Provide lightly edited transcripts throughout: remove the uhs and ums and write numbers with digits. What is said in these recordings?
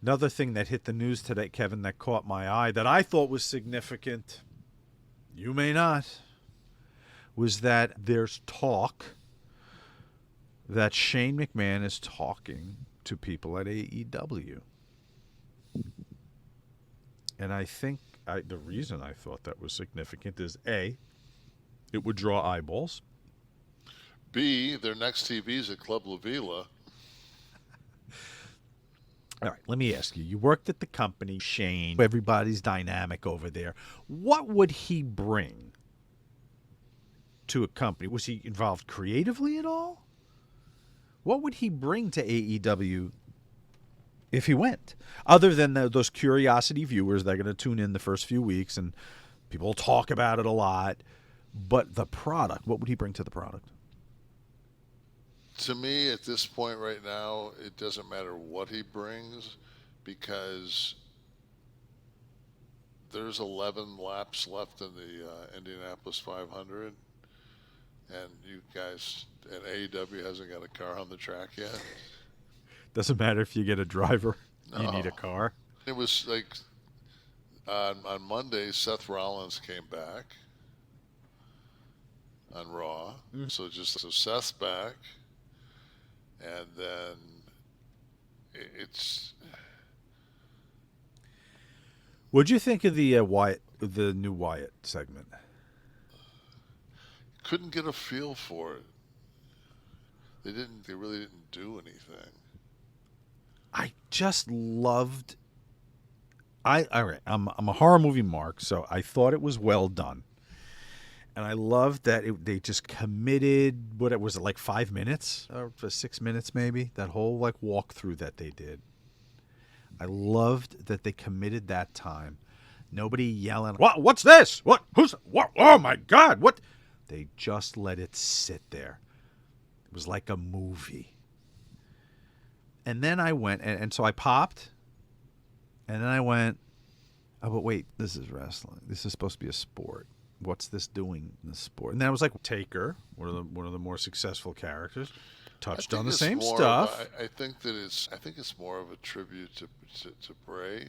Another thing that hit the news today, Kevin, that caught my eye that I thought was significant, you may not, was that there's talk that Shane McMahon is talking to people at AEW. And I think the reason I thought that was significant is A, it would draw eyeballs. B, their next TV's at Club La Vila. All right, let me ask you. You worked at the company, Shane. Everybody's dynamic over there. What would he bring to a company? Was he involved creatively at all? What would he bring to AEW if he went? Other than those curiosity viewers that are going to tune in the first few weeks and people will talk about it a lot. But the product, what would he bring to the product? To me, at this point right now, it doesn't matter what he brings because there's 11 laps left in the Indianapolis 500, and you guys at AEW hasn't got a car on the track yet. Doesn't matter if you get a driver, you need a No. car. It was like on Monday, Seth Rollins came back on Raw. So Seth's back, and then it's What'd you think of the the new Wyatt segment? couldn't get a feel for it. They really didn't do anything. I just loved. All right. I'm a horror movie mark, so I thought it was well done, and I loved that they just committed. What it was, it like 5 minutes or for 6 minutes maybe. That whole like walkthrough that they did. I loved that they committed that time. Nobody yelling, "What? What's this? What? Who's? What? Oh my God! What?" They just let it sit there. It was like a movie. And then I went, and so I popped, and then I went, oh, but wait, this is wrestling. This is supposed to be a sport. What's this doing in the sport? And then I was like, Taker, one of the more successful characters, I touched on think the it's same more stuff. of I think that I think it's more of a tribute to Bray.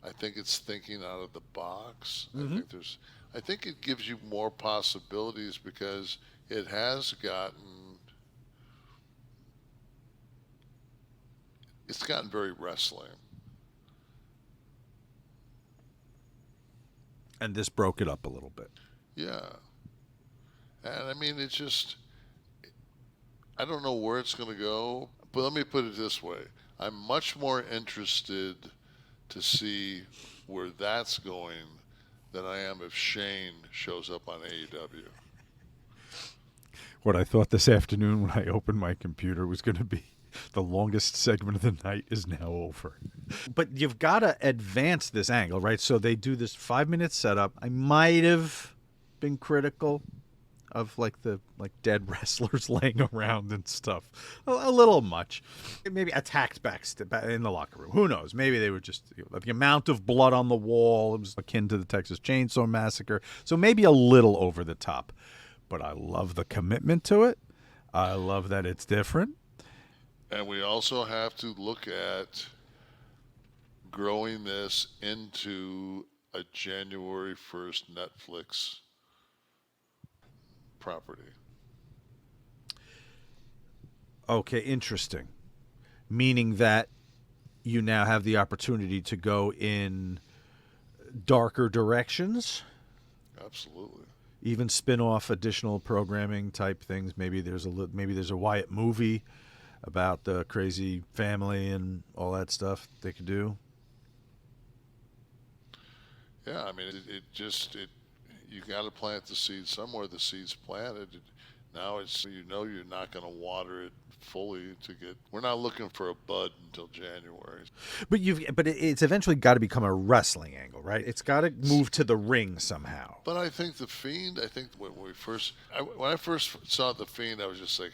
I think it's thinking out of the box. Mm-hmm. I think it gives you more possibilities because it has gotten very wrestling. And this broke it up a little bit. Yeah. And I mean, I don't know where it's going to go, but let me put it this way. I'm much more interested to see where that's going than I am if Shane shows up on AEW. What I thought this afternoon when I opened my computer was going to be the longest segment of the night is now over. But you've got to advance this angle, right? So they do this 5 minute setup. I might have been critical of like the dead wrestlers laying around and stuff. A little much. Maybe attacked back in the locker room. Who knows? Maybe they were just the amount of blood on the wall. It was akin to the Texas Chainsaw Massacre. So maybe a little over the top. But I love the commitment to it. I love that it's different. And we also have to look at growing this into a January 1st Netflix property. Okay, interesting. Meaning that you now have the opportunity to go in darker directions, Absolutely. even spin off additional programming type things. Maybe there's a Wyatt movie about the crazy family and all that stuff they could do. Yeah, I mean, you got to plant the seed somewhere. The seed's planted. Now you're not going to water it fully to get. We're not looking for a bud until January. But it's eventually got to become a wrestling angle, right? It's got to move to the ring somehow. But I think the Fiend. I think when I first saw the Fiend, I was just like,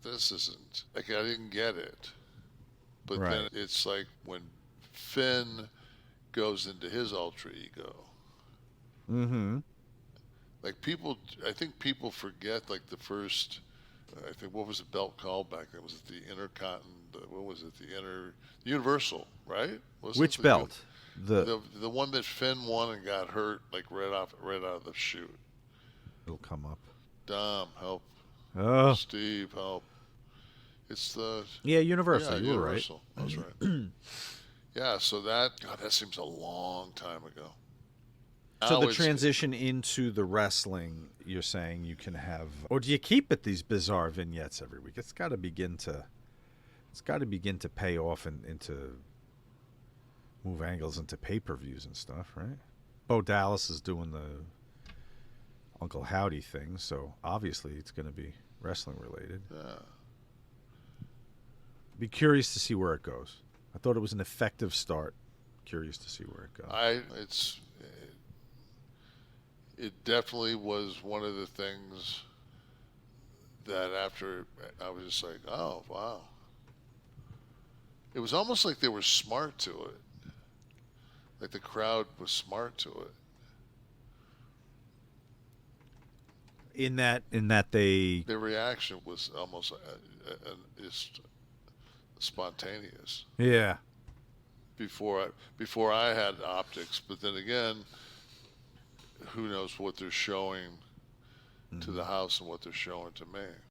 this isn't like I didn't get it. But Right. then it's like when Finn goes into his alter ego. Mm-hmm. Like I think people forget like the first I think, what was the belt called back then? Was it the Intercontinental? What was it? The Universal, right? Wasn't Which it belt? the one that Finn won and got hurt like right out of the chute? It'll come up. Dom, help. Oh, Steve, help. It's the yeah, Universal. yeah, You were right. Universal. I was right. Yeah, so that seems a long time ago. So Now the it's transition into the wrestling, you're saying you can have, or do you keep it these bizarre vignettes every week? It's got to begin to pay off and into move angles into pay-per-views and stuff, right? Bo Dallas is doing the Uncle Howdy thing, so obviously it's going to be wrestling related. yeah. Be curious to see where it goes. I thought it was an effective start. Curious to see where it goes. It definitely was one of the things that after I was just like, oh wow. It was almost like they were smart to it. Like the crowd was smart to it. In that they Their reaction was almost just spontaneous yeah. before I had optics. But then again, who knows what they're showing to the house and what they're showing to me.